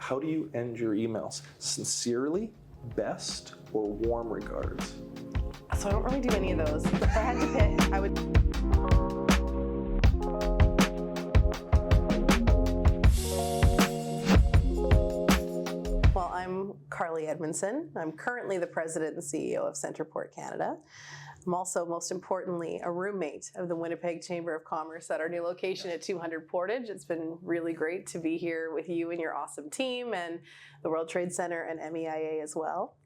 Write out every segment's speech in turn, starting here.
how do you end your emails? Sincerely, best, or warm regards? So I don't really do any of those. If I had to pick, I would. Well, I'm Carly Edmundson. I'm currently the president and CEO of CentrePort Canada. I'm also, most importantly, a roommate of the Winnipeg Chamber of Commerce at our new location at 200 Portage. It's been really great to be here with you and your awesome team and the World Trade Center and MEIA as well.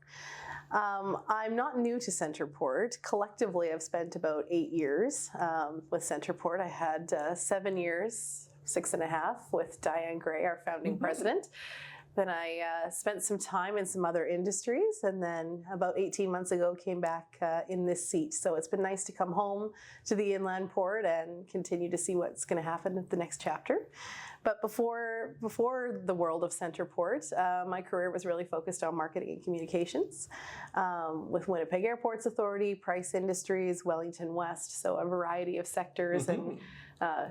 I'm not new to CentrePort. Collectively, I've spent about 8 years with CentrePort. I had 7 years, 6.5 with Diane Gray, our founding president. Then I spent some time in some other industries, and then about 18 months ago came back in this seat. So it's been nice to come home to the inland port and continue to see what's going to happen at the next chapter. But before the world of CentrePort, my career was really focused on marketing and communications with Winnipeg Airports Authority, Price Industries, Wellington West, so a variety of sectors. And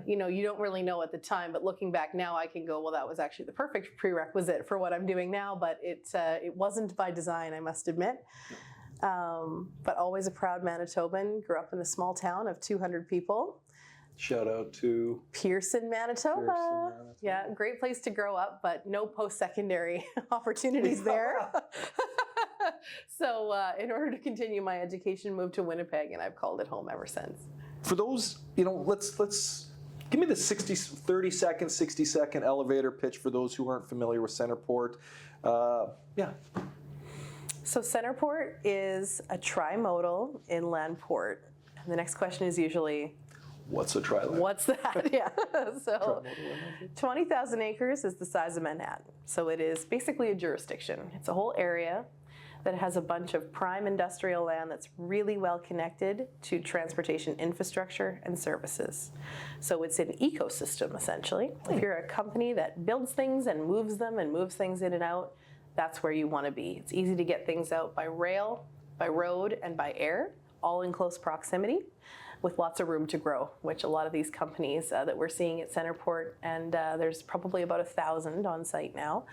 you don't really know at the time, but looking back now, I can go, well, that was actually the perfect prerequisite for what I'm doing now, but it wasn't by design, I must admit. But always a proud Manitoban, grew up in a small town of 200 people. Shout out to Pearson, Manitoba. Yeah, great place to grow up, but no post-secondary opportunities there. So in order to continue my education, moved to Winnipeg, and I've called it home ever since. For those, let's give me the 30-second, 60-second elevator pitch for those who aren't familiar with CentrePort. Yeah. So CentrePort is a trimodal inland port. And the next question is usually, what's a tri-land? What's that? Yeah. So 20,000 acres is the size of Manhattan. So it is basically a jurisdiction. It's a whole area that has a bunch of prime industrial land that's really well connected to transportation infrastructure and services. So it's an ecosystem, essentially. If you're a company that builds things and moves them and moves things in and out, that's where you want to be. It's easy to get things out by rail, by road, and by air, all in close proximity, with lots of room to grow, which a lot of these companies that we're seeing at CentrePort, and there's probably about 1,000 on site now.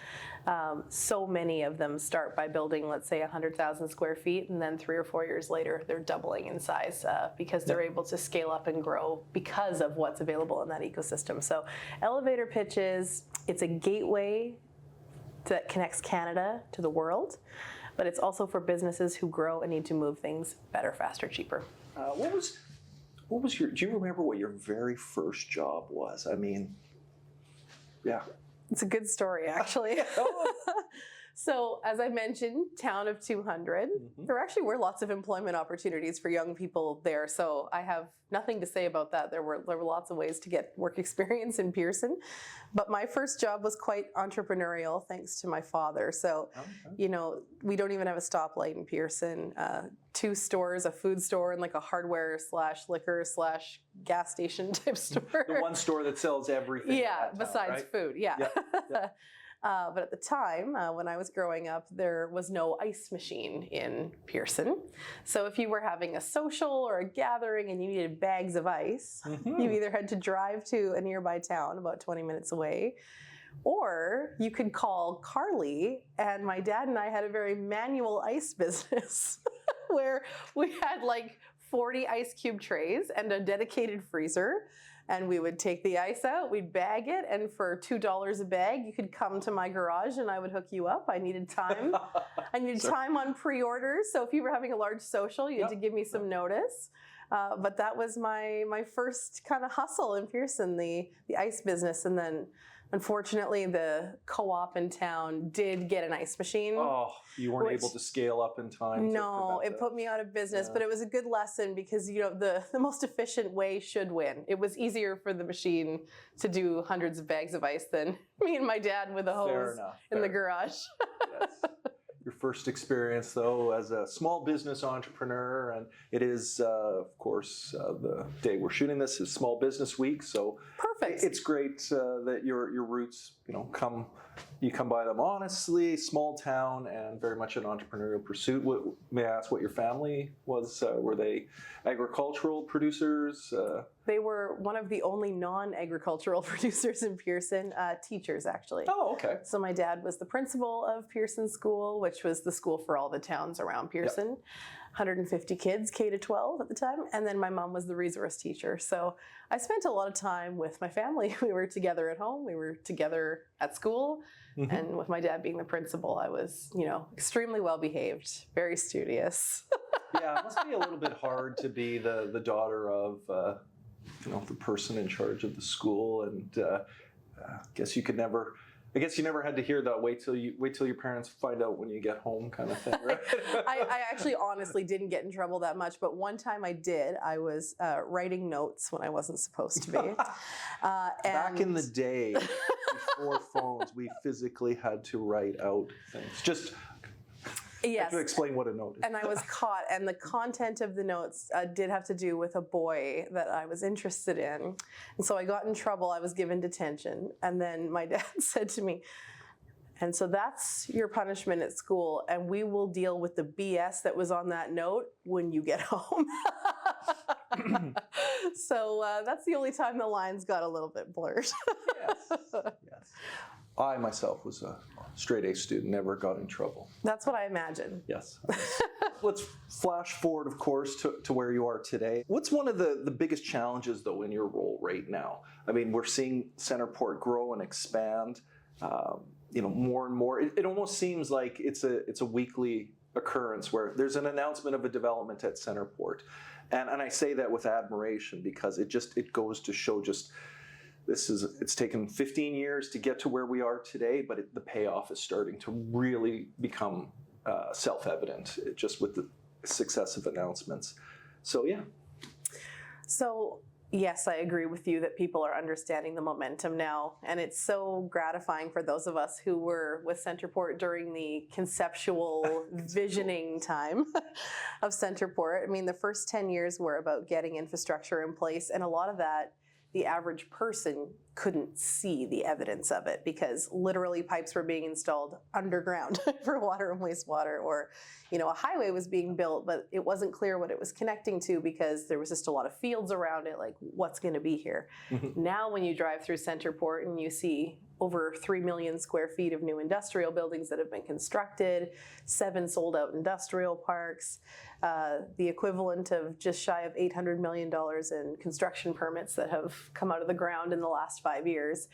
So many of them start by building, let's say, 100,000 square feet, and then 3 or 4 years later, they're doubling in size because they're able to scale up and grow because of what's available in that ecosystem. So elevator pitches, it's a gateway that connects Canada to the world, but it's also for businesses who grow and need to move things better, faster, cheaper. What was do you remember what your very first job was? I mean, yeah. It's a good story, actually. So, as I mentioned, town of 200. There actually were lots of employment opportunities for young people there, so I have nothing to say about that. There were lots of ways to get work experience in Pearson. But my first job was quite entrepreneurial, thanks to my father. So, we don't even have a stoplight in Pearson. 2 stores, a food store and like a hardware / liquor / gas station type store. The one store that sells everything. Yeah, in that besides town, right? food, yeah. Yeah. But at the time, when I was growing up, there was no ice machine in Pearson. So if you were having a social or a gathering and you needed bags of ice, you either had to drive to a nearby town about 20 minutes away, or you could call Carly, and my dad and I had a very manual ice business where we had like 40 ice cube trays and a dedicated freezer. And we would take the ice out, we'd bag it, and for $2 a bag, you could come to my garage and I would hook you up. I needed time. I needed time on pre-orders. So if you were having a large social, you had to give me some notice. But that was my first kind of hustle in Pearson, the ice business. And then unfortunately, the co-op in town did get an ice machine. Oh, you weren't able to scale up in time. No, it put me out of business, but it was a good lesson because, the most efficient way should win. It was easier for the machine to do hundreds of bags of ice than me and my dad with a hose in the garage. Yes. Your first experience, though, as a small business entrepreneur, and it is, of course, the day we're shooting this is Small Business Week, so perfect. It's great that your roots you come by them honestly, small town, and very much an entrepreneurial pursuit. May I ask what your family was? Were they agricultural producers? They were one of the only non-agricultural producers in Pearson, teachers actually. Oh, okay. So my dad was the principal of Pearson School, which was the school for all the towns around Pearson. Yep. 150 kids, K to 12 at the time. And then my mom was the resource teacher. So I spent a lot of time with my family. We were together at home. We were together at school. Mm-hmm. And with my dad being the principal, I was, extremely well behaved, very studious. Yeah, it must be a little bit hard to be the daughter of, the person in charge of the school. And I guess you never had to hear that. Wait till your parents find out when you get home, kind of thing, right? I actually honestly didn't get in trouble that much, but one time I did. I was writing notes when I wasn't supposed to be. Back in the day, before phones, we physically had to write out things. Yes. To explain what a note is. And I was caught, and the content of the notes did have to do with a boy that I was interested in. And so I got in trouble. I was given detention. And then my dad said to me, and so that's your punishment at school, and we will deal with the BS that was on that note when you get home. So that's the only time the lines got a little bit blurred. Yes. I myself was a straight A student, never got in trouble. That's what I imagine. Yes. Let's flash forward, of course, to where you are today. What's one of the biggest challenges, though, in your role right now? I mean, we're seeing CentrePort grow and expand, more and more. It almost seems like it's a weekly occurrence where there's an announcement of a development at CentrePort. And I say that with admiration because it goes to show just it's taken 15 years to get to where we are today, but the payoff is starting to really become self-evident just with the successive announcements. So, yeah. So, yes, I agree with you that people are understanding the momentum now, and it's so gratifying for those of us who were with CentrePort during the conceptual visioning time of CentrePort. I mean, the first 10 years were about getting infrastructure in place, and a lot of that the average person couldn't see the evidence of it because literally pipes were being installed underground for water and wastewater, or a highway was being built, but it wasn't clear what it was connecting to because there was just a lot of fields around it, like what's going to be here. Mm-hmm. Now when you drive through CentrePort and you see over 3 million square feet of new industrial buildings that have been constructed, 7 sold out industrial parks, the equivalent of just shy of $800 million in construction permits that have come out of the ground in the last 5 years.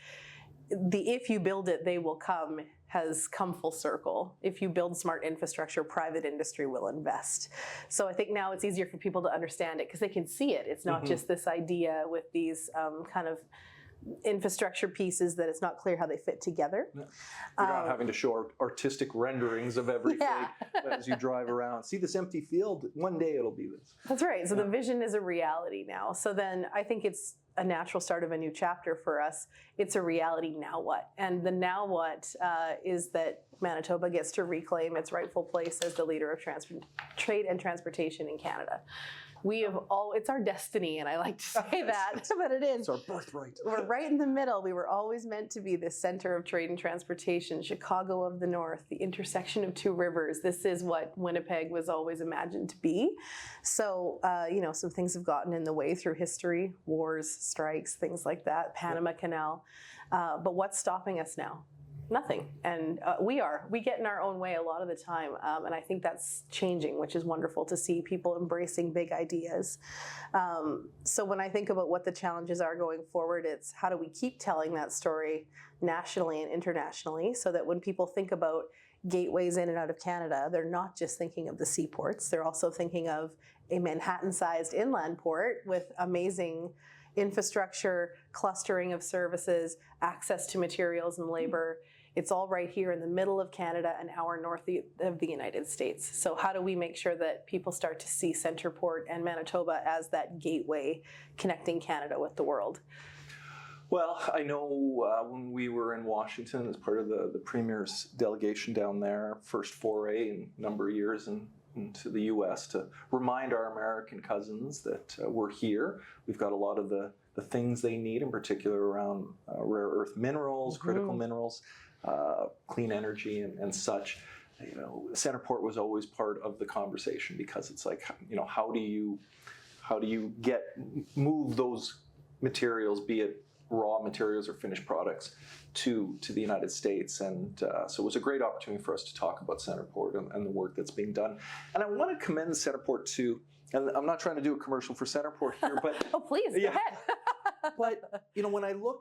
If you build it, they will come has come full circle. If you build smart infrastructure, private industry will invest. So I think now it's easier for people to understand it because they can see it. It's not mm-hmm. just this idea with these kind of infrastructure pieces that it's not clear how they fit together. Yeah. You're not having to show artistic renderings of everything as you drive around. See this empty field? One day it'll be this. That's right. So the vision is a reality now. So then I think it's a natural start of a new chapter for us. It's a reality, now what? And the now what is that Manitoba gets to reclaim its rightful place as the leader of trade and transportation in Canada. It's our destiny, and I like to say that, but it is. It's our birthright. We're right in the middle. We were always meant to be the center of trade and transportation, Chicago of the North, the intersection of 2 rivers. This is what Winnipeg was always imagined to be. So, some things have gotten in the way through history, wars, strikes, things like that, Panama Canal. But what's stopping us now? Nothing. And we get in our own way a lot of the time. And I think that's changing, which is wonderful to see people embracing big ideas. So when I think about what the challenges are going forward, it's how do we keep telling that story nationally and internationally so that when people think about gateways in and out of Canada, they're not just thinking of the seaports. They're also thinking of a Manhattan-sized inland port with amazing infrastructure, clustering of services, access to materials and labor. It's all right here in the middle of Canada, an hour north of the United States. So how do we make sure that people start to see CentrePort and Manitoba as that gateway connecting Canada with the world? Well, I know when we were in Washington as part of the Premier's delegation down there, first foray in a number of years into the U.S. to remind our American cousins that we're here. We've got a lot of the the things they need, in particular around rare earth minerals, critical minerals, clean energy, and such. CentrePort was always part of the conversation, because it's like, how do you move those materials, be it raw materials or finished products, to the United States. And so it was a great opportunity for us to talk about CentrePort and the work that's being done. And I want to commend CentrePort too. And I'm not trying to do a commercial for CentrePort here, but oh, please, go ahead. but when I look,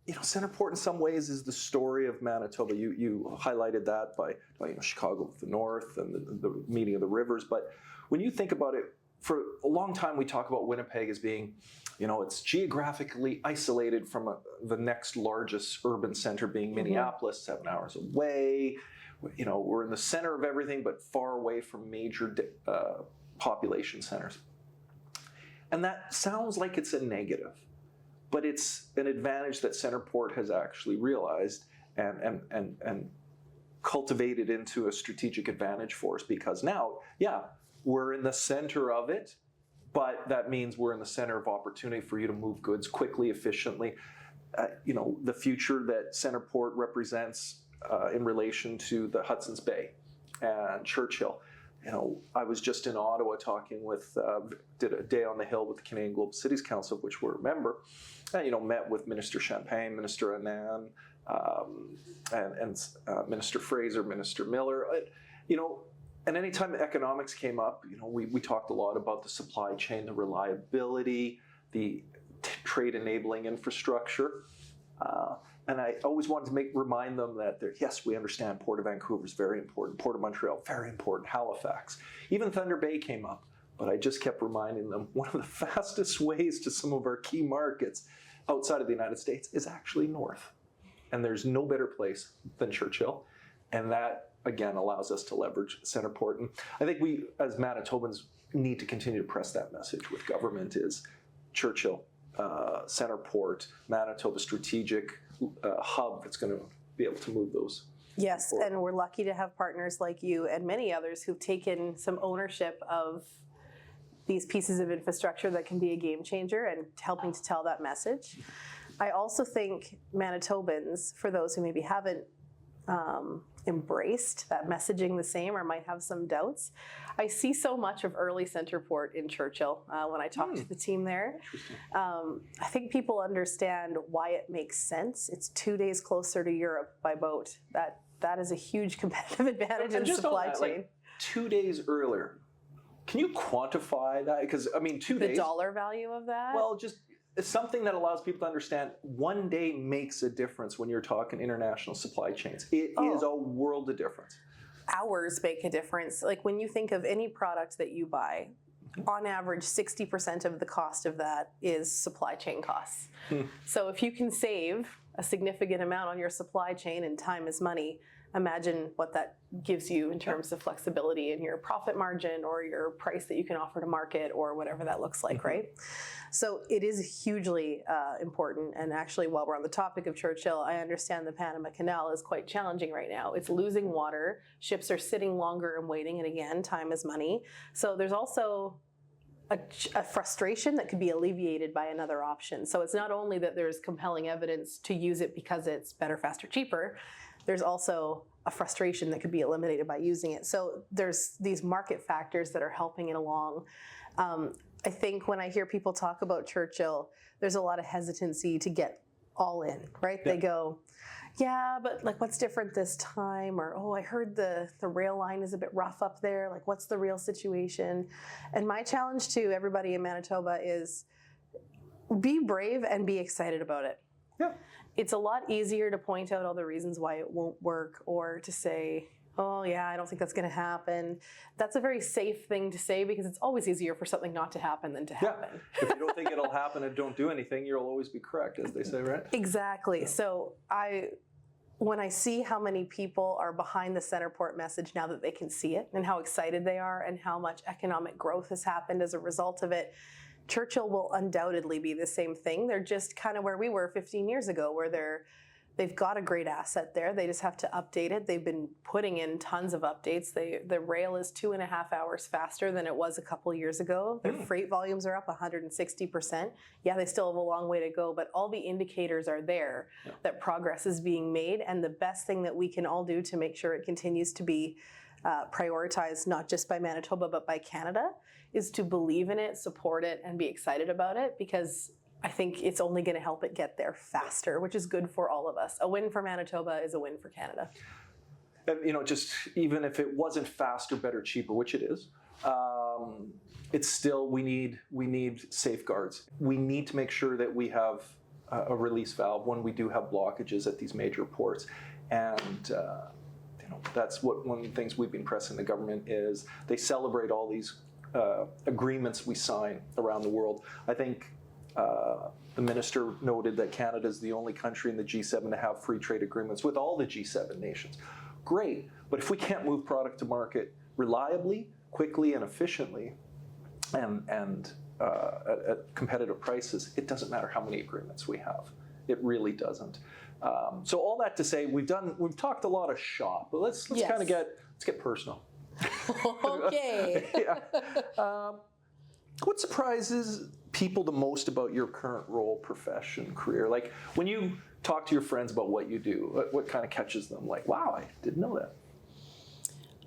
CentrePort in some ways is the story of Manitoba. You highlighted that by Chicago with the North and the meeting of the rivers. But when you think about it, for a long time we talk about Winnipeg as being, it's geographically isolated from the next largest urban center, being Minneapolis, 7 hours away. We're in the center of everything, but far away from major population centers. And that sounds like it's a negative, but it's an advantage that CentrePort has actually realized and cultivated into a strategic advantage for us, because now, we're in the center of it, but that means we're in the center of opportunity for you to move goods quickly, efficiently. The future that CentrePort represents in relation to the Hudson's Bay and Churchill. I was just in Ottawa talking with, did a day on the Hill with the Canadian Global Cities Council, of which we're a member, and, met with Minister Champagne, Minister Anand, and Minister Fraser, Minister Miller, and anytime economics came up, we talked a lot about the supply chain, the reliability, the trade enabling infrastructure. And I always wanted to remind them that, yes, we understand Port of Vancouver is very important, Port of Montreal, very important, Halifax. Even Thunder Bay came up, but I just kept reminding them one of the fastest ways to some of our key markets outside of the United States is actually north. And there's no better place than Churchill. And that, again, allows us to leverage CentrePort. And I think we, as Manitobans, need to continue to press that message with government is Churchill, CentrePort, Manitoba strategic hub that's going to be able to move those. Yes, forward. And we're lucky to have partners like you and many others who've taken some ownership of these pieces of infrastructure that can be a game changer and helping to tell that message. I also think Manitobans, for those who maybe haven't embraced that messaging the same or might have some doubts, I see so much of early CentrePort in Churchill when I talk to the team there. I think people understand why it makes sense. It's 2 days closer to Europe by boat. That is a huge competitive advantage in supply chain. Like 2 days earlier. Can you quantify that? Because, 2 days. The dollar value of that? Well, just it's something that allows people to understand 1 day makes a difference when you're talking international supply chains. It is a world of difference. Hours make a difference. Like when you think of any product that you buy, on average, 60% of the cost of that is supply chain costs. So if you can save a significant amount on your supply chain, and time is money, imagine what that gives you in terms of flexibility in your profit margin or your price that you can offer to market or whatever that looks like, right? So it is hugely important. And actually, while we're on the topic of Churchill, I understand the Panama Canal is quite challenging right now. It's losing water. Ships are sitting longer and waiting. And again, time is money. So there's also a frustration that could be alleviated by another option. So it's not only that there's compelling evidence to use it because it's better, faster, cheaper. There's also a frustration that could be eliminated by using it. So there's these market factors that are helping it along. I think when I hear people talk about Churchill, there's a lot of hesitancy to get all in, right? Yeah. They go, yeah, but like what's different this time? Or, oh, I heard the rail line is a bit rough up there. Like what's the real situation? And my challenge to everybody in Manitoba is be brave and be excited about it. Yeah. It's a lot easier to point out all the reasons why it won't work or to say, oh yeah, I don't think that's going to happen. That's a very safe thing to say because it's always easier for something not to happen than to happen. Yeah. If you don't think it'll happen and don't do anything, you'll always be correct, as they say, right? Exactly. Yeah. So when I see how many people are behind the CentrePort message now that they can see it and how excited they are and how much economic growth has happened as a result of it, Churchill will undoubtedly be the same thing. They're just kind of where we were 15 years ago, where they're They've got a great asset there. They just have to update it. They've been putting in tons of updates. The rail is 2.5 hours faster than it was a couple years ago. Their freight volumes are up 160%. Yeah, they still have a long way to go, but all the indicators are there that progress is being made. And the best thing that we can all do to make sure it continues to be prioritized, not just by Manitoba, but by Canada, is to believe in it, support it, and be excited about it, because I think it's only going to help it get there faster, which is good for all of us. A win for Manitoba is a win for Canada. And, just even if it wasn't faster, better, cheaper, which it is, it's still, we need safeguards. We need to make sure that we have a release valve when we do have blockages at these major ports. And that's one of the things we've been pressing the government is they celebrate all these agreements we sign around the world. I think the minister noted that Canada is the only country in the G7 to have free trade agreements with all the G7 nations. Great, but if we can't move product to market reliably, quickly, and efficiently, and at competitive prices, it doesn't matter how many agreements we have. It really doesn't. So all that to say, we've talked a lot of shop, but let's Yes. kind of get personal. Okay. What surprises people the most about your current role, profession, career? Like when you talk to your friends about what you do, what kind of catches them? Like, wow, I didn't know that.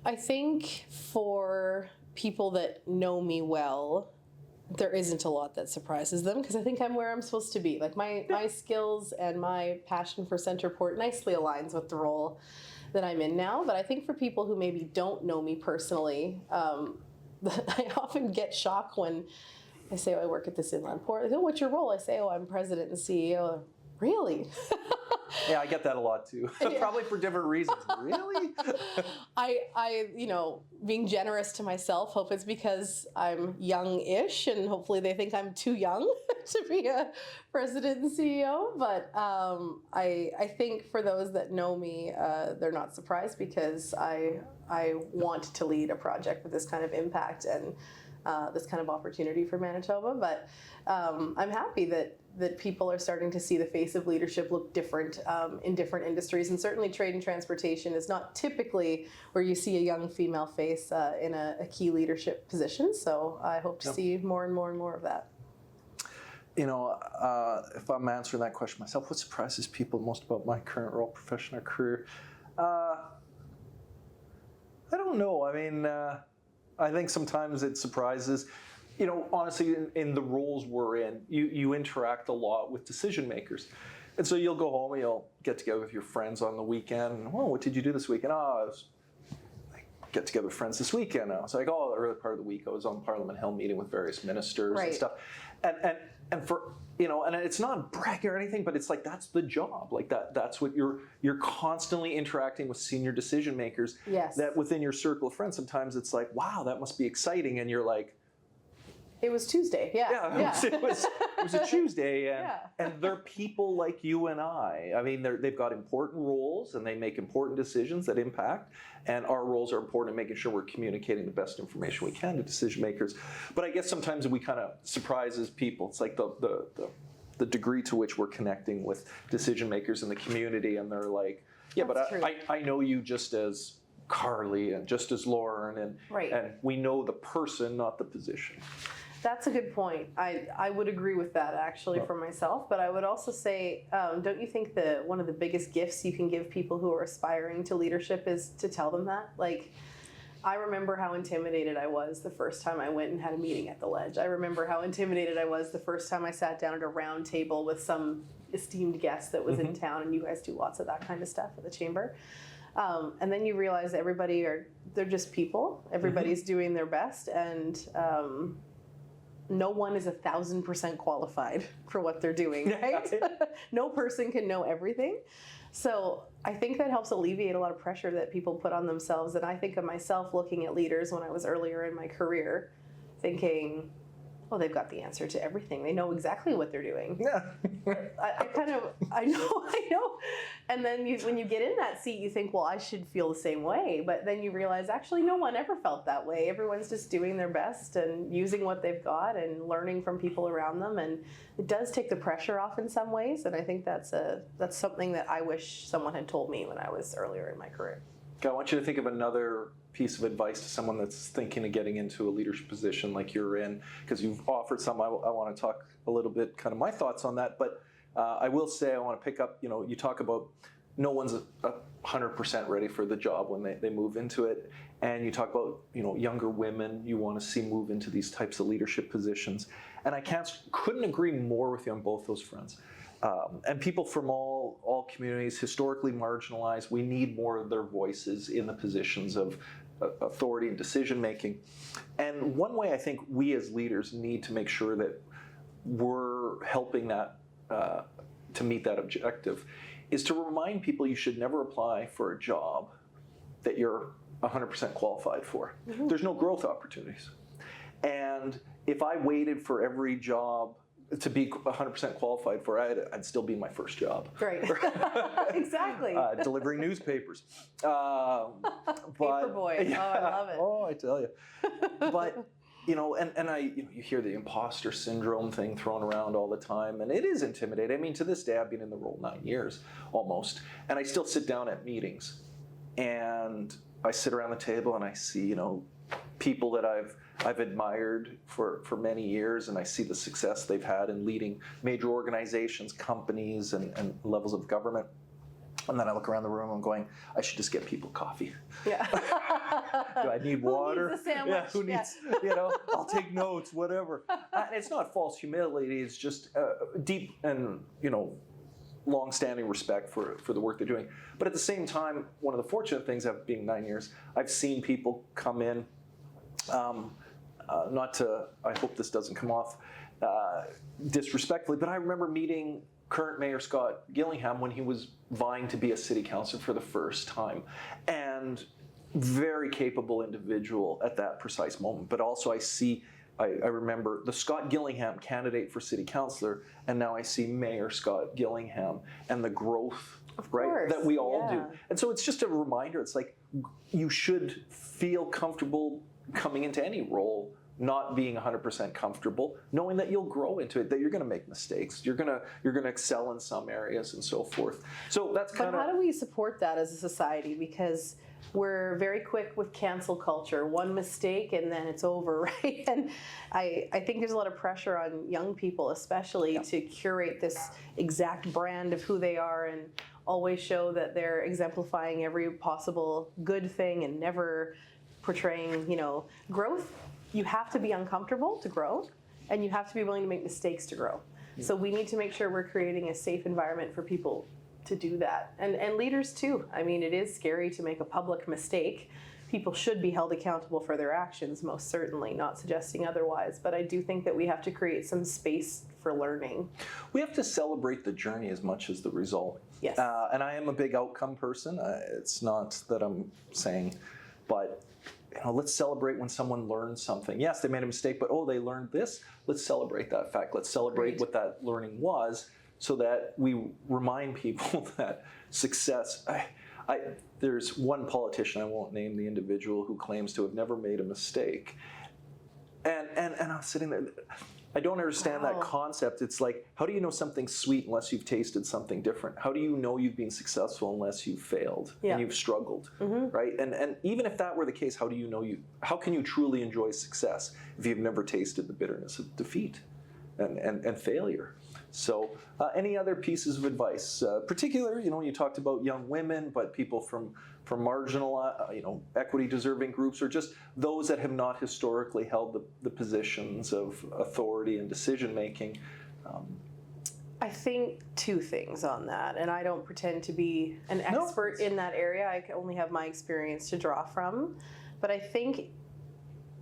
I think for people that know me well, there isn't a lot that surprises them, because I think I'm where I'm supposed to be. Like my skills and my passion for CentrePort nicely aligns with the role that I'm in now. But I think for people who maybe don't know me personally, I often get shocked when I say, oh, I work at this inland port. They go, oh, what's your role? I say, oh, I'm president and CEO. Really? Yeah, I get that a lot too. Probably for different reasons. Really? I, being generous to myself, hope it's because I'm young-ish, and hopefully they think I'm too young to be a president and CEO. But I think for those that know me, they're not surprised, because I want to lead a project with this kind of impact and this kind of opportunity for Manitoba. But I'm happy that people are starting to see the face of leadership look different in different industries. And certainly trade and transportation is not typically where you see a young female face in a key leadership position. So I hope to see more and more and more of that. If I'm answering that question myself, what surprises people most about my current role, profession, or career? I don't know. I mean, I think sometimes it surprises. Honestly, in the roles we're in, you interact a lot with decision makers. And so you'll go home and you'll get together with your friends on the weekend. Oh, what did you do this weekend? I get together with friends this weekend. I was like, the early part of the week I was on Parliament Hill meeting with various ministers and stuff. And for, and it's not bragging or anything, but it's like, that's the job. Like that's what you're constantly interacting with senior decision makers. Yes. That within your circle of friends, sometimes it's like, wow, that must be exciting. And you're like, it was Tuesday. Yeah. It was a Tuesday, and they're people like you and I. I mean, they've got important roles and they make important decisions that impact. And our roles are important in making sure we're communicating the best information we can to decision makers. But I guess sometimes we kind of surprises people. It's like the degree to which we're connecting with decision makers in the community, and they're like, I know you just as Carly and just as Lauren, and we know the person, not the position. That's a good point. I would agree with that, actually, for myself. But I would also say, don't you think that one of the biggest gifts you can give people who are aspiring to leadership is to tell them that? Like, I remember how intimidated I was the first time I went and had a meeting at the Ledge. I remember how intimidated I was the first time I sat down at a round table with some esteemed guest that was in town, and you guys do lots of that kind of stuff at the Chamber. And then you realize they're just people. Everybody's doing their best, and no one is 1,000% qualified for what they're doing, right? No person can know everything. So I think that helps alleviate a lot of pressure that people put on themselves. And I think of myself looking at leaders when I was earlier in my career, thinking, well, they've got the answer to everything. They know exactly what they're doing. Yeah. I know. And then when you get in that seat, you think, well, I should feel the same way. But then you realize, actually, no one ever felt that way. Everyone's just doing their best and using what they've got and learning from people around them. And it does take the pressure off in some ways. And I think that's something that I wish someone had told me when I was earlier in my career. Okay, I want you to think of another piece of advice to someone that's thinking of getting into a leadership position like you're in, because you've offered some. I want to talk a little bit, kind of my thoughts on that, but I will say I want to pick up, you talk about no one's 100% ready for the job when they move into it, and you talk about, younger women you want to see move into these types of leadership positions, and I couldn't agree more with you on both those fronts. And people from all communities, historically marginalized, we need more of their voices in the positions of authority and decision making. And one way I think we as leaders need to make sure that we're helping that to meet that objective is to remind people you should never apply for a job that you're 100% qualified for. Mm-hmm. There's no growth opportunities. And if I waited for every job to be 100% qualified for, I'd still be in my first job. Right. Exactly. Delivering newspapers. Paperboy. Yeah, I love it. Oh, I tell you. But, you hear the imposter syndrome thing thrown around all the time, and it is intimidating. I mean, to this day, I've been in the role 9 years almost, and I still sit down at meetings, and I sit around the table and I see, people that I've admired for many years, and I see the success they've had in leading major organizations, companies, and levels of government. And then I look around the room and I'm going, I should just get people coffee. Yeah. Do I need water? Who needs a sandwich? Yeah, who needs, I'll take notes, whatever. And it's not false humility, it's just deep and, long-standing respect for the work they're doing. But at the same time, one of the fortunate things of being 9 years, I've seen people come in, I hope this doesn't come off disrespectfully, but I remember meeting current Mayor Scott Gillingham when he was vying to be a city councillor for the first time, and very capable individual at that precise moment. But also I remember the Scott Gillingham candidate for city councillor, and now I see Mayor Scott Gillingham and the growth, right, that we all do. And so it's just a reminder, it's like you should feel comfortable coming into any role, not being 100% comfortable, knowing that you'll grow into it, that you're going to make mistakes, you're going to excel in some areas and so forth. So that's kind of. But how do we support that as a society? Because we're very quick with cancel culture. One mistake and then it's over, right? And I think there's a lot of pressure on young people, especially, to curate this exact brand of who they are and always show that they're exemplifying every possible good thing and never portraying, growth. You have to be uncomfortable to grow, and you have to be willing to make mistakes to grow. So we need to make sure we're creating a safe environment for people to do that. And leaders too. I mean, it is scary to make a public mistake. People should be held accountable for their actions, most certainly, not suggesting otherwise. But I do think that we have to create some space for learning. We have to celebrate the journey as much as the result. Yes. And I am a big outcome person. It's not that I'm saying, but let's celebrate when someone learns something. Yes, they made a mistake, but they learned this. Let's celebrate that fact. Let's celebrate what that learning was, so that we remind people that success. There's one politician, I won't name the individual, who claims to have never made a mistake. And I was sitting there, I don't understand that concept. It's like, how do you know something's sweet unless you've tasted something different? How do you know you've been successful unless you've failed and you've struggled, right? And even if that were the case, how do you know how can you truly enjoy success if you've never tasted the bitterness of defeat and failure? So any other pieces of advice? Particularly, you talked about young women, but people from marginal, equity-deserving groups, or just those that have not historically held the positions of authority and decision-making. I think two things on that, and I don't pretend to be an expert in that area. I only have my experience to draw from. But I think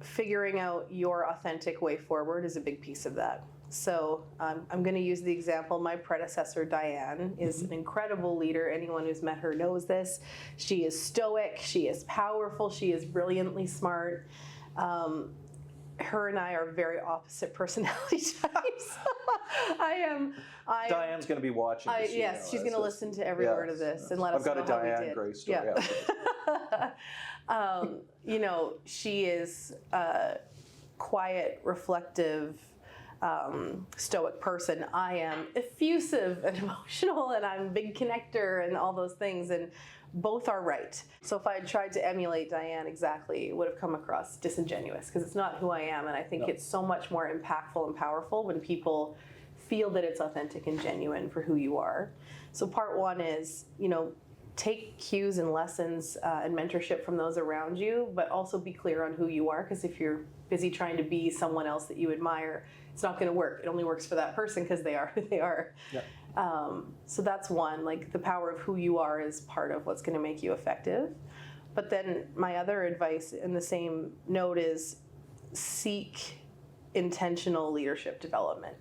figuring out your authentic way forward is a big piece of that. So I'm going to use the example. My predecessor, Diane, is an incredible leader. Anyone who's met her knows this. She is stoic. She is powerful. She is brilliantly smart. her and I are very opposite personality types. Diane's going to be watching this. Yes, she's going to listen to every word of this and let us know how we did. I've got a Diane Gray story. Yeah. She is a quiet, reflective, stoic person. I am effusive and emotional, and I'm a big connector and all those things, and both are right. So if I had tried to emulate Diane exactly, it would have come across disingenuous, because it's not who I am, and I think it's so much more impactful and powerful when people feel that it's authentic and genuine for who you are. So part one is, take cues and lessons and mentorship from those around you, but also be clear on who you are, because if you're busy trying to be someone else that you admire, it's not going to work. It only works for that person because they are who they are. Yeah. So that's one, like the power of who you are is part of what's going to make you effective. But then my other advice in the same note is seek intentional leadership development.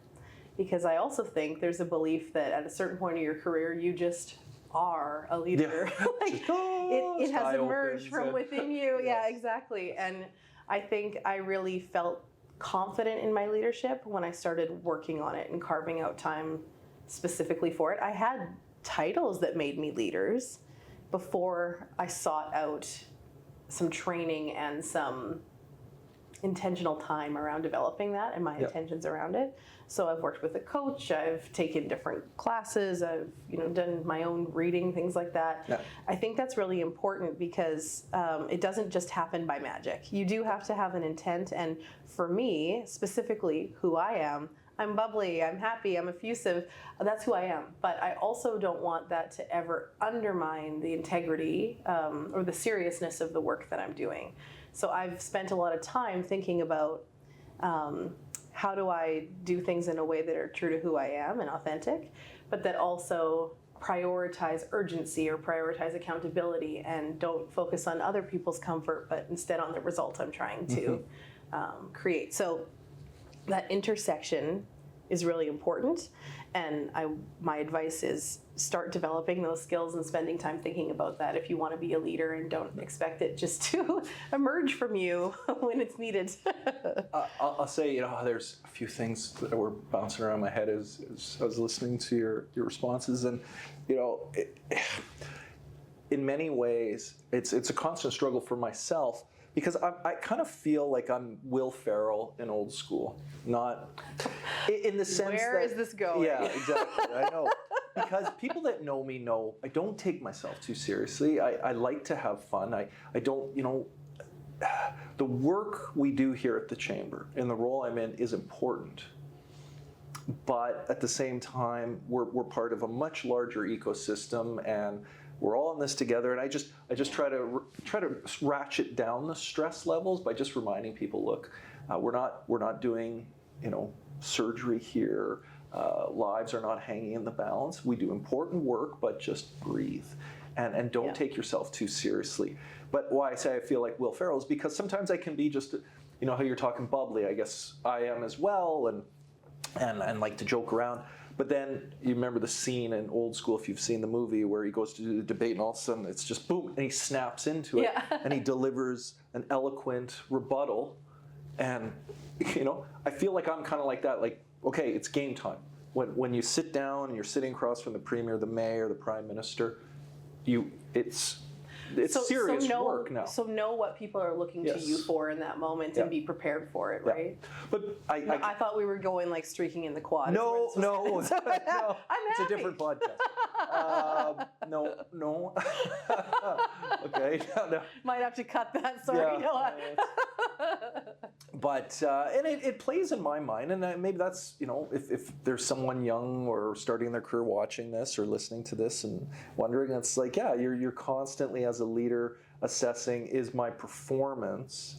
Because I also think there's a belief that at a certain point in your career, you just are a leader. Yeah. It has emerged from within you. Yes. Yeah, exactly. And I think I really felt confident in my leadership when I started working on it and carving out time specifically for it. I had titles that made me leaders before I sought out some training and some intentional time around developing that and my intentions around it. So I've worked with a coach, I've taken different classes, I've done my own reading, things like that. Yeah. I think that's really important because it doesn't just happen by magic. You do have to have an intent, and for me, specifically who I am, I'm bubbly, I'm happy, I'm effusive, that's who I am. But I also don't want that to ever undermine the integrity or the seriousness of the work that I'm doing. So I've spent a lot of time thinking about how do I do things in a way that are true to who I am and authentic, but that also prioritize urgency or prioritize accountability and don't focus on other people's comfort, but instead on the result I'm trying to create. So that intersection is really important, and my advice is start developing those skills and spending time thinking about that if you want to be a leader, and don't expect it just to emerge from you when it's needed. I'll say, there's a few things that were bouncing around my head as I was listening to your responses, and in many ways it's a constant struggle for myself. Because I kind of feel like I'm Will Ferrell in Old School, not in the sense Where is this going? Yeah, exactly. I know. Because people that know me know I don't take myself too seriously. I like to have fun. I don't, the work we do here at the Chamber and the role I'm in is important. But at the same time, we're part of a much larger ecosystem, and we're all in this together, and I just try to ratchet down the stress levels by just reminding people, look, we're not doing surgery here. Lives are not hanging in the balance. We do important work, but just breathe, and don't take yourself too seriously. But why I say I feel like Will Ferrell is because sometimes I can be just, how you're talking bubbly. I guess I am as well, and like to joke around. But then you remember the scene in Old School, if you've seen the movie, where he goes to do the debate and all of a sudden it's just boom, and he snaps into it, and he delivers an eloquent rebuttal. And, I feel like I'm kind of like that, like, okay, it's game time. When you sit down and you're sitting across from the Premier, the Mayor, the Prime Minister, it's serious work now. So know what people are looking to you for in that moment and be prepared for it, right? But I thought we were going like streaking in the quad. No, no. I'm happy. It's a different podcast. No. Okay. No. Might have to cut that. Sorry. Yeah. But and it plays in my mind, and maybe that's if there's someone young or starting their career watching this or listening to this and wondering, it's like you're constantly as a leader assessing, is my performance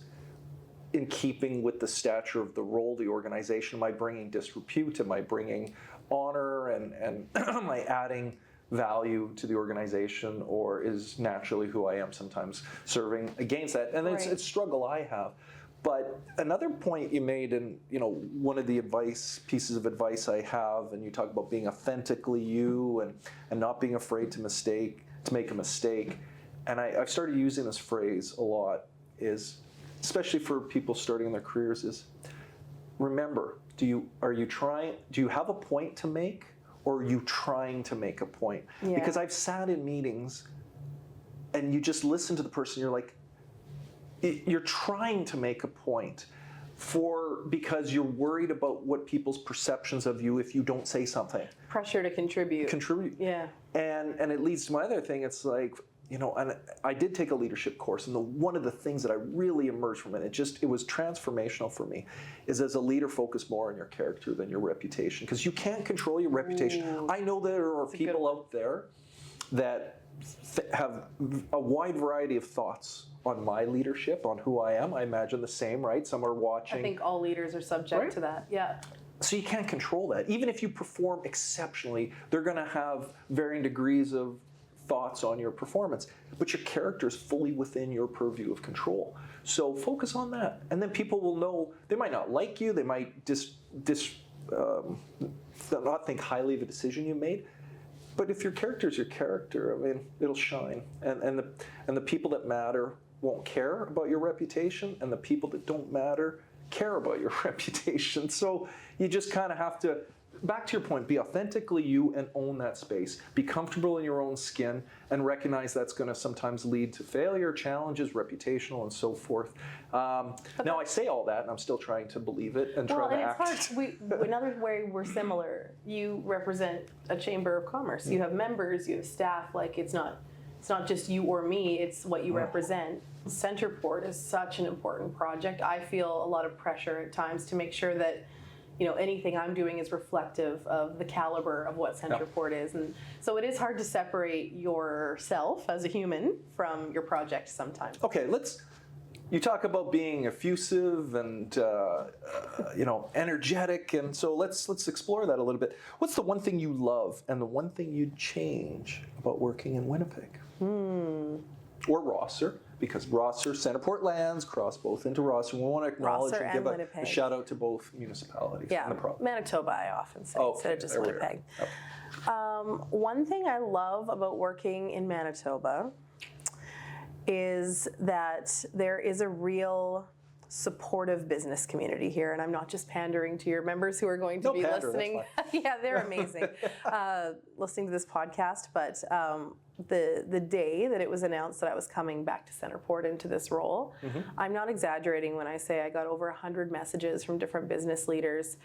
in keeping with the stature of the role, the organization? Am I bringing disrepute? Am I bringing honor? And am I adding value to the organization, or is naturally who I am sometimes serving against that? And it's a struggle I have. But another point you made, and one of the pieces of advice I have, and you talk about being authentically you and not being afraid to make a mistake. And I've started using this phrase a lot, is especially for people starting their careers, is remember, do you have a point to make, or are you trying to make a point? Yeah. Because I've sat in meetings and you just listen to the person, you're like, you're trying to make a point because you're worried about what people's perceptions of you if you don't say something. Pressure to contribute. Yeah. And it leads to my other thing. It's like, and I did take a leadership course, and one of the things that I really emerged from it, it was transformational for me, is as a leader, focus more on your character than your reputation, because you can't control your reputation. Ooh, I know there are people out there that have a wide variety of thoughts on my leadership, on who I am. I imagine the same, right? Some are watching. I think all leaders are subject to that, yeah. So you can't control that. Even if you perform exceptionally, they're going to have varying degrees of thoughts on your performance. But your character is fully within your purview of control. So focus on that. And then people will know, they might not like you, they might not think highly of a decision you made. But if your character is your character, I mean, it'll shine. And the people that matter won't care about your reputation, and the people that don't matter care about your reputation. So you just kind of have to, back to your point, be authentically you and own that space. Be comfortable in your own skin and recognize that's going to sometimes lead to failure, challenges, reputational, and so forth. Now I say all that, and I'm still trying to believe it and try to act. Well, and it's hard. Another way we're similar. You represent a chamber of commerce. You have members. You have staff. Like it's not just you or me. It's what you represent. CentrePort is such an important project. I feel a lot of pressure at times to make sure that anything I'm doing is reflective of the caliber of what CentrePort is. And so it is hard to separate yourself as a human from your project sometimes. Okay, you talk about being effusive and energetic, and so let's explore that a little bit. What's the one thing you love and the one thing you'd change about working in Winnipeg? Or Rosser, because Rosser, CentrePort lands cross both into Rosser. We want to acknowledge Rosser and give Winnipeg. a shout out to both municipalities in the province. Manitoba, I often say, instead of just Winnipeg. One thing I love about working in Manitoba is that there is a real supportive business community here, and I'm not just pandering to your members who are going to be listening. Yeah, they're amazing. Listening to this podcast, but the day that it was announced that I was coming back to CentrePort into this role, I'm not exaggerating when I say I got over 100 messages from different business leaders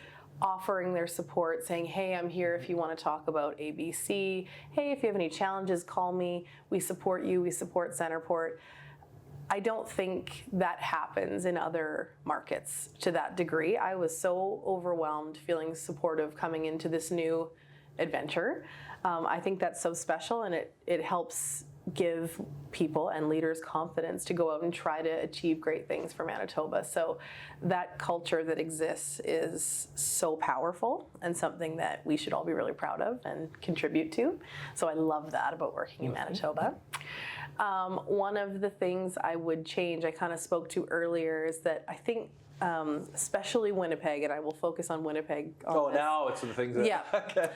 offering their support, saying, hey, I'm here if you want to talk about ABC. Hey, if you have any challenges, call me. We support you. We support CentrePort. I don't think that happens in other markets to that degree. I was so overwhelmed, feeling supportive coming into this new adventure. I think that's so special, and it helps give people and leaders confidence to go out and try to achieve great things for Manitoba. So that culture that exists is so powerful and something that we should all be really proud of and contribute to. So I love that about working in Manitoba. One of the things I would change, I kind of spoke to earlier, is that I think especially Winnipeg, and I will focus on Winnipeg. Now it's the things that... Yeah. Okay.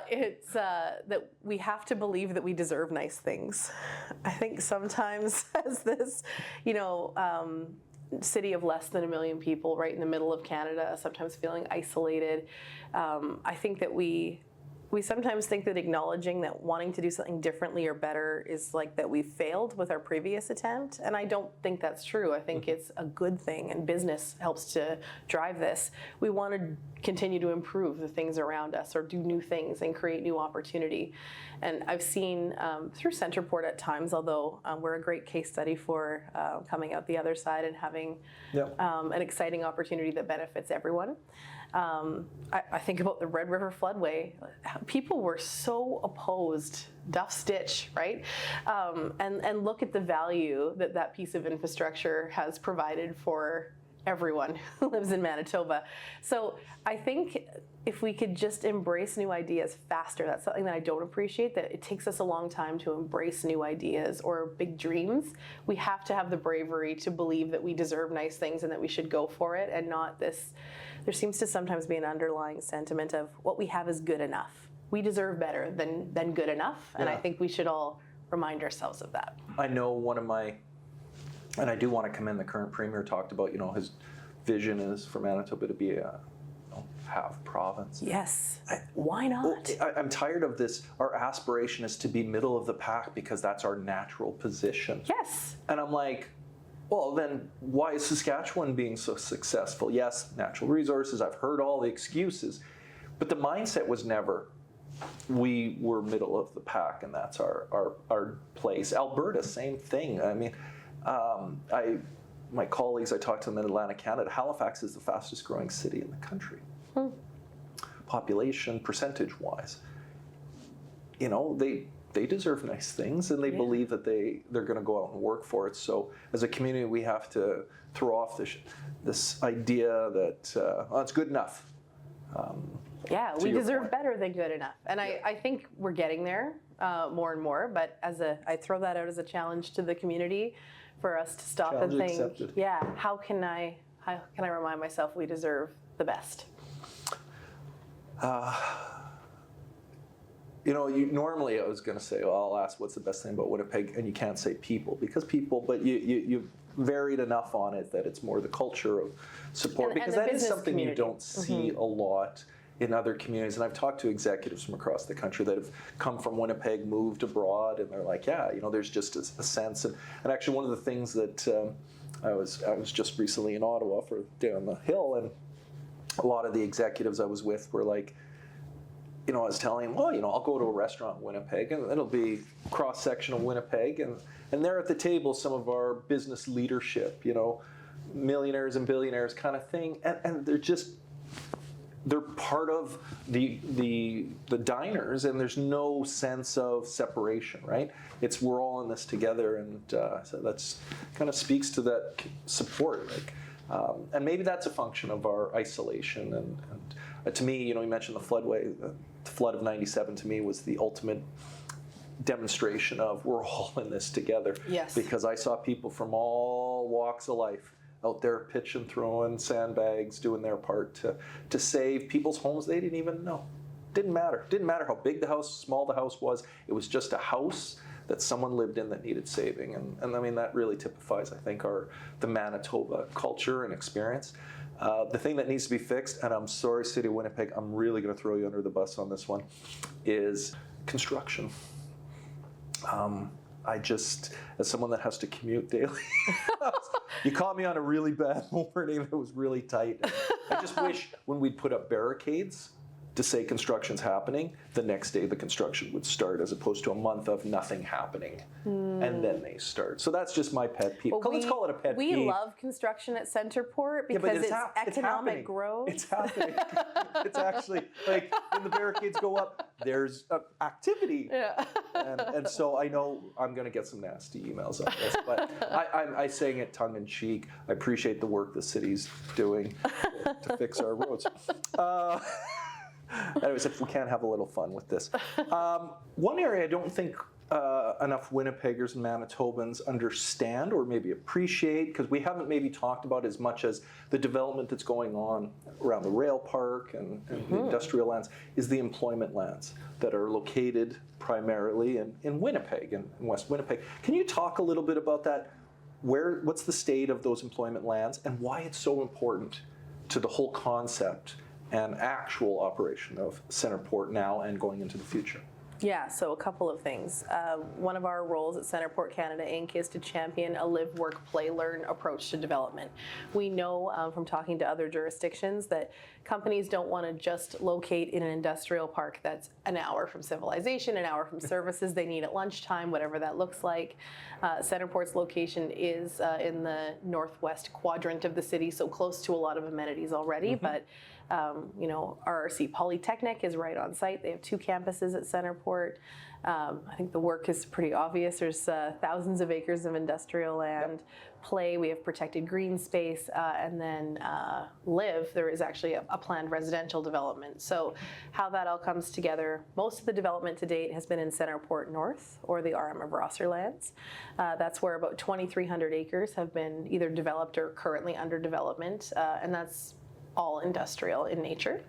It's that we have to believe that we deserve nice things. I think sometimes as this, city of less than 1 million people right in the middle of Canada, sometimes feeling isolated, I think that we sometimes think that acknowledging that wanting to do something differently or better is like that we failed with our previous attempt. And I don't think that's true. I think it's a good thing, and business helps to drive this. We want to continue to improve the things around us, or do new things and create new opportunity. And I've seen through CentrePort at times, although we're a great case study for coming out the other side and having an exciting opportunity that benefits everyone. I think about the Red River floodway. People were so opposed, Duff Stitch, right? And look at the value that piece of infrastructure has provided for everyone who lives in Manitoba. So I think if we could just embrace new ideas faster, that's something that I don't appreciate, that it takes us a long time to embrace new ideas or big dreams. We have to have the bravery to believe that we deserve nice things and that we should go for it, and not this. There seems to sometimes be an underlying sentiment of what we have is good enough. We deserve better than good enough, and I think we should all remind ourselves of that. I know one of my And I do want to commend the current premier. Talked about, his vision is for Manitoba to be a half province. Yes. Why not? I'm tired of this. Our aspiration is to be middle of the pack because that's our natural position. Yes. And I'm like, well, then why is Saskatchewan being so successful? Yes, natural resources. I've heard all the excuses. But the mindset was never, we were middle of the pack and that's our place. Alberta, same thing. I mean, my colleagues, I talked to them in Atlantic Canada, Halifax is the fastest growing city in the country. Population, percentage-wise. They deserve nice things and they believe that they're going to go out and work for it. So as a community, we have to throw off this idea that it's good enough. Yeah, we deserve better than good enough. And I think we're getting there more and more, but I throw that out as a challenge to the community for us to stop and think, accepted. how can I remind myself we deserve the best? Normally I was going to say, well, I'll ask what's the best thing about Winnipeg, and you can't say people, but you've varied enough on it that it's more the culture of support, because that is something community. You don't see a lot in other communities. And I've talked to executives from across the country that have come from Winnipeg, moved abroad, and they're like, there's just a sense. And actually one of the things that I was just recently in Ottawa for down the hill, and a lot of the executives I was with were like, I was telling them, I'll go to a restaurant in Winnipeg, and it'll be cross-section of Winnipeg, and there at the table, some of our business leadership, millionaires and billionaires kind of thing, and they're part of the diners, and there's no sense of separation, right? We're all in this together, and so that's kind of speaks to that support, and maybe that's a function of our isolation, and to me, you mentioned the floodway. The flood of '97 to me was the ultimate demonstration of we're all in this together. Yes. Because I saw people from all walks of life out there pitching, throwing sandbags, doing their part to save people's homes they didn't even know. Didn't matter how big the house, small the house was. It was just a house that someone lived in that needed saving. And I mean, that really typifies, I think, the Manitoba culture and experience. The thing that needs to be fixed, and I'm sorry, City of Winnipeg, I'm really going to throw you under the bus on this one, is construction. As someone that has to commute daily, you caught me on a really bad morning that was really tight. I just wish when we'd put up barricades to say construction's happening, the next day the construction would start, as opposed to a month of nothing happening, and then they start. So that's just my pet peeve. Well, let's call it a pet peeve. We love construction at CentrePort because it's economic growth. It's happening. It's actually, like, when the barricades go up, there's activity. Yeah. And so I know I'm going to get some nasty emails on this, but I'm saying it tongue in cheek. I appreciate the work the city's doing to fix our roads. Anyways, if we can't have a little fun with this. One area I don't think enough Winnipeggers and Manitobans understand or maybe appreciate, because we haven't maybe talked about as much as the development that's going on around the rail park and the industrial lands, is the employment lands that are located primarily in Winnipeg and in West Winnipeg. Can you talk a little bit about that? What's the state of those employment lands and why it's so important to the whole concept and actual operation of CentrePort now and going into the future? Yeah, so a couple of things. One of our roles at CentrePort Canada Inc. is to champion a live, work, play, learn approach to development. We know from talking to other jurisdictions that companies don't want to just locate in an industrial park that's an hour from civilization, an hour from services they need at lunchtime, whatever that looks like. CentrePort's location is in the northwest quadrant of the city, so close to a lot of amenities already, but RRC Polytechnic is right on site. They have 2 campuses at CentrePort. I think the work is pretty obvious. There's thousands of acres of industrial land. Play, we have protected green space, and then live, there is actually a planned residential development. So how that all comes together, most of the development to date has been in CentrePort North, or the RM of Rosser lands. That's where about 2,300 acres have been either developed or currently under development, and that's all industrial in nature.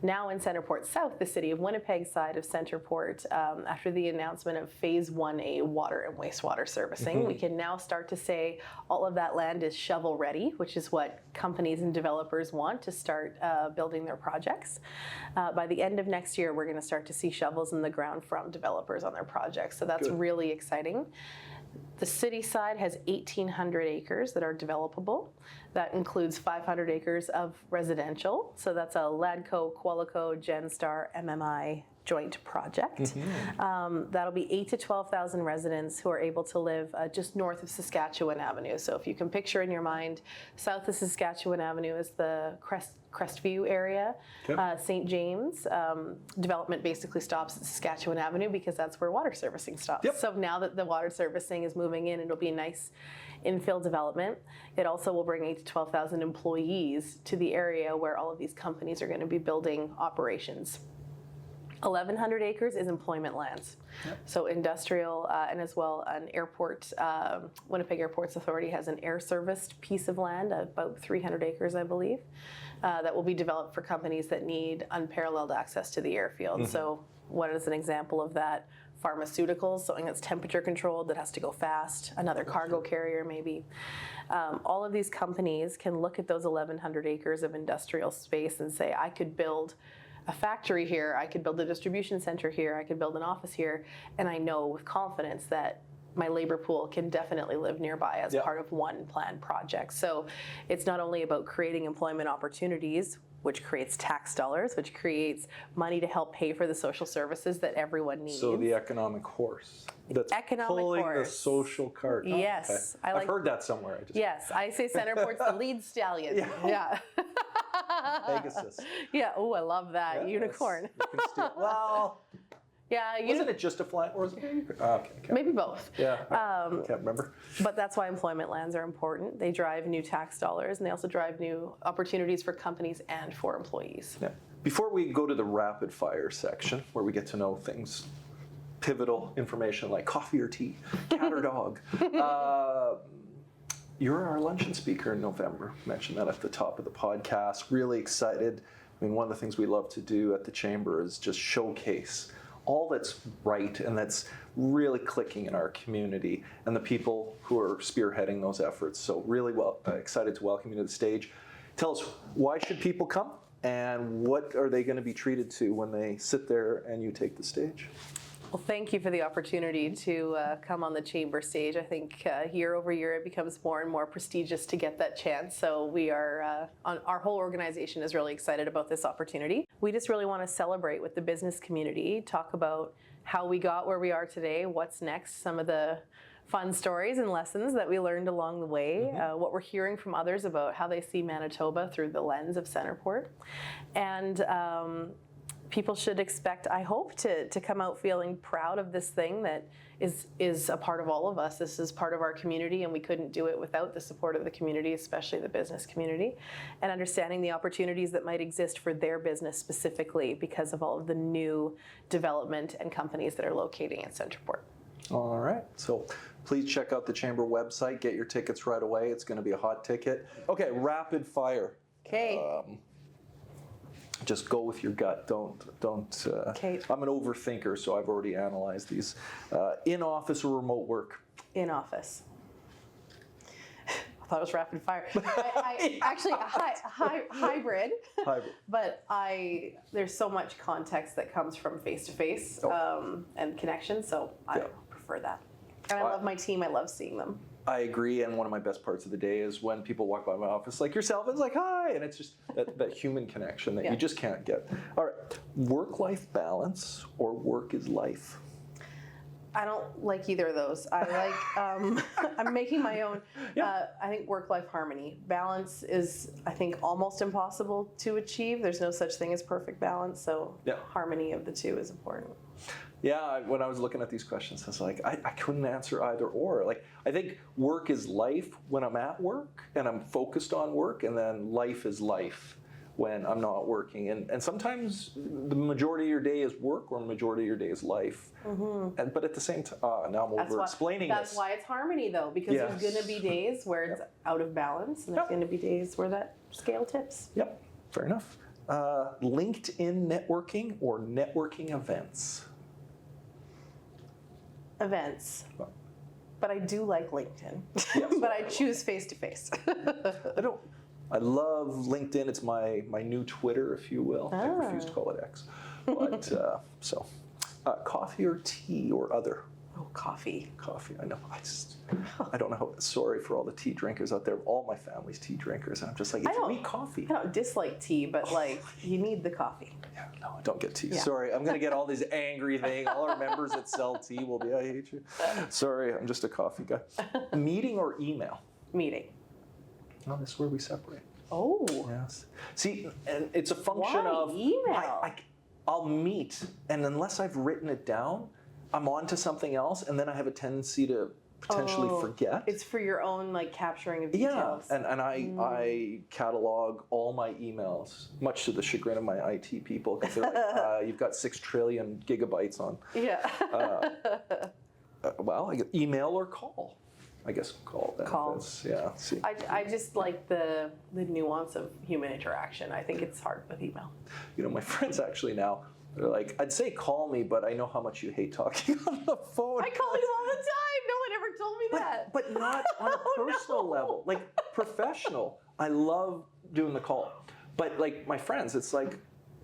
Now in CentrePort South, the city of Winnipeg side of CentrePort, after the announcement of Phase 1A water and wastewater servicing, we can now start to say all of that land is shovel ready, which is what companies and developers want to start building their projects. By the end of next year, we're going to start to see shovels in the ground from developers on their projects. So that's really exciting. The city side has 1,800 acres that are developable. That includes 500 acres of residential. So that's a Ladco, Qualico, Genstar, MMI joint project. That'll be 8,000 to 12,000 residents who are able to live just north of Saskatchewan Avenue. So if you can picture in your mind, south of Saskatchewan Avenue is the Crestview area. St. James development basically stops at Saskatchewan Avenue because that's where water servicing stops. So now that the water servicing is moving in, it'll be a nice infill development. It also will bring 8,000 to 12,000 employees to the area where all of these companies are going to be building operations. 1,100 acres is employment lands. So industrial and as well an airport, Winnipeg Airports Authority has an air serviced piece of land, about 300 acres I believe, that will be developed for companies that need unparalleled access to the airfield. So what is an example of that? Pharmaceuticals, something that's temperature controlled that has to go fast, another cargo carrier maybe. All of these companies can look at those 1,100 acres of industrial space and say, I could build a factory here, I could build a distribution center here, I could build an office here, and I know with confidence that my labor pool can definitely live nearby as part of one planned project. So it's not only about creating employment opportunities, which creates tax dollars, which creates money to help pay for the social services that everyone needs. So the economic horse that's pulling the social cart. Yes. I've heard that somewhere. Yes, I say CentrePort's the lead stallion. Pegasus. Oh, I love that. Unicorn. Well, wasn't it just a flat or was it maybe both. I can't remember. But that's why employment lands are important. They drive new tax dollars and they also drive new opportunities for companies and for employees. Before we go to the rapid fire section where we get to know things, pivotal information like coffee or tea, cat or dog, you're our luncheon speaker in November. Mentioned that at the top of the podcast. Really excited. I mean, one of the things we love to do at the Chamber is just showcase all that's right and that's really clicking in our community and the people who are spearheading those efforts. So really excited to welcome you to the stage. Tell us, why should people come and what are they going to be treated to when they sit there and you take the stage? Well, thank you for the opportunity to come on the Chamber stage. I think year over year it becomes more and more prestigious to get that chance. So we are, our whole organization is really excited about this opportunity. We just really want to celebrate with the business community, talk about how we got where we are today, what's next, some of the fun stories and lessons that we learned along the way, what we're hearing from others about how they see Manitoba through the lens of CentrePort. And people should expect, I hope, to come out feeling proud of this thing that is a part of all of us. This is part of our community, and we couldn't do it without the support of the community, especially the business community, and understanding the opportunities that might exist for their business specifically because of all of the new development and companies that are locating at CentrePort. All right, so please check out the Chamber website, get your tickets right away. It's going to be a hot ticket. Okay, rapid fire. Okay. Just go with your gut. Don't. I'm an overthinker, so I've already analyzed these. In office or remote work? In office. I thought it was rapid fire. I actually hybrid. Hybrid. But there's so much context that comes from face to face and connection, so I prefer that. And I love my team. I love seeing them. I agree, and one of my best parts of the day is when people walk by my office like yourself, it's like, hi, and it's just that human connection that you just can't get. All right, work-life balance or work is life? I don't like either of those. I like, I'm making my own. I think work-life harmony. Balance is, I think, almost impossible to achieve. There's no such thing as perfect balance, so harmony of the two is important. Yeah, when I was looking at these questions, I was like, I couldn't answer either or. Like, I think work is life when I'm at work and I'm focused on work, and then life is life when I'm not working. And sometimes the majority of your day is work or the majority of your day is life. But at the same time, now I'm over-explaining this. That's why it's harmony, though, because there's going to be days where it's out of balance, and there's going to be days where that scale tips. Yep, fair enough. LinkedIn networking or networking events? Events. But I do like LinkedIn. Yes. But I choose face-to-face. I love LinkedIn. It's my new Twitter, if you will. I refuse to call it X. But coffee or tea or other? Oh, coffee. Coffee. I know. I don't know how. Sorry for all the tea drinkers out there. All my family's tea drinkers. And I'm just like, it's me coffee. I don't dislike tea, but like, you need the coffee. Yeah, no, I don't get tea. Yeah. Sorry, I'm going to get all these angry things. All our members that sell tea will be, I hate you. Sorry, I'm just a coffee guy. Meeting or email? Meeting. No, this is where we separate. Oh. Yes. See, and it's a function of email? I'll meet, and unless I've written it down, I'm on to something else, and then I have a tendency to potentially forget. It's for your own like capturing of details. Yeah, and I catalog all my emails, much to the chagrin of my IT people, because they're like, you've got 6 trillion gigabytes on. Yeah. Well, I get email or call. I guess call. Call. Yeah. See. I just like the nuance of human interaction. I think it's hard with email. You know, my friends actually now, they're like, I'd say call me, but I know how much you hate talking on the phone. I call you all the time. No one ever told me that. But not on a personal level, like professional. I love doing the call. But like my friends, it's like,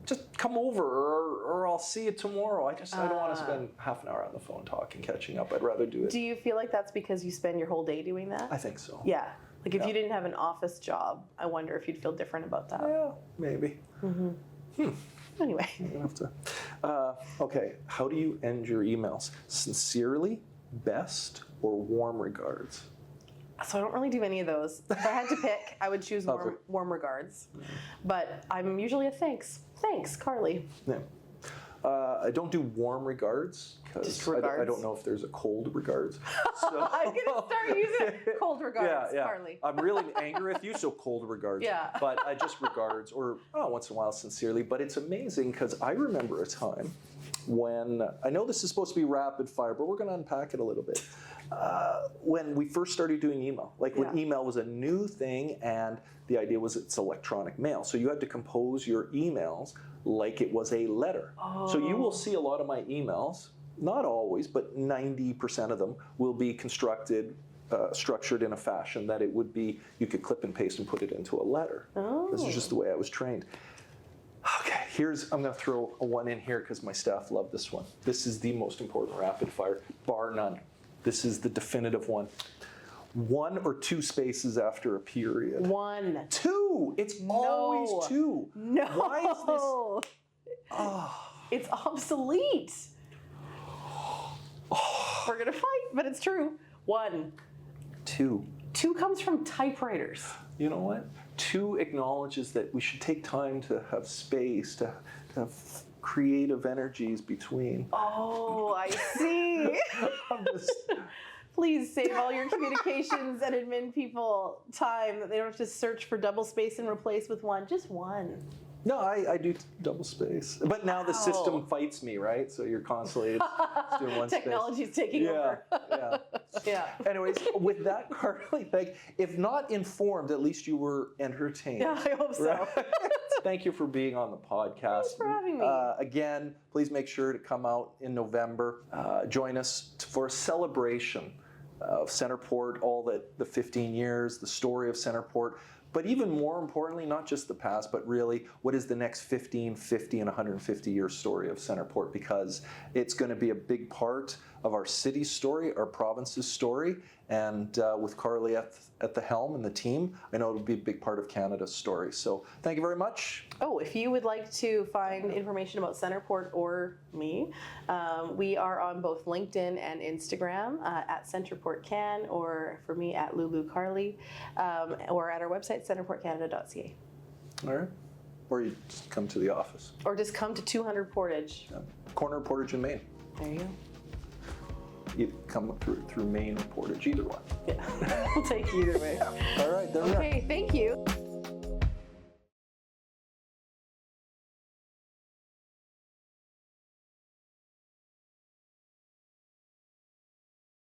just come over or I'll see you tomorrow. I don't want to spend half an hour on the phone talking, catching up. I'd rather do it. Do you feel like that's because you spend your whole day doing that? I think so. Yeah. Like if you didn't have an office job, I wonder if you'd feel different about that. Yeah, maybe. Anyway. I'm gonna have to. Okay, how do you end your emails? Sincerely, best, or warm regards? So I don't really do any of those. If I had to pick, I would choose warm regards. But I'm usually a thanks. Thanks, Carly. Yeah. I don't do warm regards because I don't know if there's a cold regards. So. I'm going to start using cold regards, Carly. I'm really angry with you, so cold regards. Yeah. But I just regards, or once in a while sincerely. But it's amazing because I remember a time when, I know this is supposed to be rapid fire, but we're going to unpack it a little bit. When we first started doing email, when email was a new thing and the idea was it's electronic mail. So you had to compose your emails like it was a letter. Oh. So you will see a lot of my emails, not always, but 90% of them will be constructed, structured in a fashion that it would be, you could clip and paste and put it into a letter. Oh. This is just the way I was trained. Okay, I'm going to throw a one in here because my staff love this one. This is the most important rapid fire, bar none. This is the definitive one. 1 or 2 spaces after a period. 1. 2. It's always 2. No. Why is this? Oh. It's obsolete. We're gonna fight, but it's true. 1. 2. 2 comes from typewriters. You know what? 2 acknowledges that we should take time to have space, to have creative energies between. Oh, I see. Please save all your communications and admin people time that they don't have to search for double space and replace with 1. Just 1. No, I do double space. But now the system fights me, right? So you're constantly doing 1 space. Technology's taking over. Yeah. Anyways, with that, Carly, if not informed, at least you were entertained. Yeah, I hope so. Right? Thank you for being on the podcast. Thanks for having me. Again, please make sure to come out in November. Join us for a celebration of CentrePort, all the 15 years, the story of CentrePort. But even more importantly, not just the past, but really what is the next 15, 50, and 150-year story of CentrePort, because it's going to be a big part of our city's story, our province's story, and with Carly at the helm and the team, I know it'll be a big part of Canada's story. So thank you very much. Oh, if you would like to find information about CentrePort or me, we are on both LinkedIn and Instagram at CentrePortCan, or for me at LuluCarly, or at our website, centreportcanada.ca. All right. Or you just come to the office. Or just come to 200 Portage. Yeah. Corner of Portage and Main. There you go. You come through Main or Portage, either one. Yeah, we'll take either way. All right, there we are.